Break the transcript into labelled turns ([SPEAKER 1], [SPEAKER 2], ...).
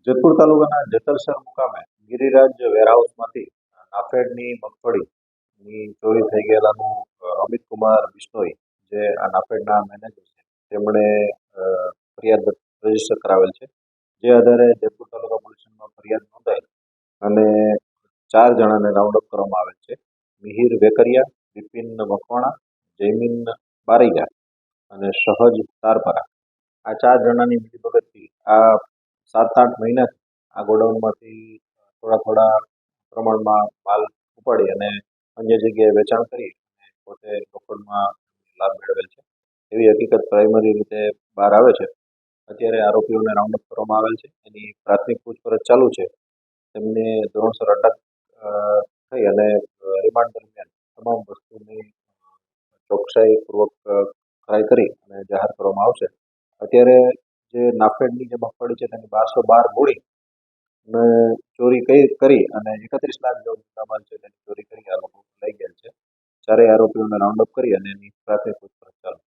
[SPEAKER 1] જેતપુર તાલુકાના જેતલસર મુકામે ગિરિરાજ વેરહાઉસમાંથી નાફેડની મગફળીની ચોરી થઈ ગયેલાનું અમિતકુમાર બિશ્નોઈ, જે આ નાફેડના મેનેજર છે, તેમણે ફરિયાદ રજીસ્ટર કરાવેલ છે. જે આધારે જેતપુર તાલુકા પોલીસ સ્ટેશનમાં ફરિયાદ નોંધાઈ અને 4 જણાને રાઉન્ડ અપ કરવામાં આવેલ છે. મિહિર વેકરિયા, બિપિન મકવાણા, જયમીન બારૈયા અને સહજ તારપરા. આ 4 જણાની મિલીભગતથી આ 7-8 મહિનાથી આ ગોડાઉનમાંથી થોડા પ્રમાણમાં માલ ઉપાડી અને અન્ય જગ્યાએ વેચાણ કરી અને પોતે રોકડમાં લાભ મેળવેલ છે એવી હકીકત પ્રાઇમરી રીતે બહાર આવે છે. અત્યારે આરોપીઓને રાઉન્ડ અપ કરવામાં આવેલ છે. એની પ્રાથમિક પૂછપરછ ચાલુ છે. તેમને ધોરણસર અટક થઈ અને રિમાન્ડ દરમિયાન તમામ વસ્તુની ચોકસાઈપૂર્વક ટ્રાય કરી અને જાહેર કરવામાં આવશે. અત્યારે જે નાફેડની જે મગફળી છે તેની 1212 મૂડી ને ચોરી કરી અને 31 લાખ જેવો મુદ્દામાલ છે તેની ચોરી કરી આ લોકો લઈ ગયેલ છે. ચારેય આરોપીઓને રાઉન્ડ અપ કરી અને એની પ્રાથમિક પૂછપરછ ચાલુ છે.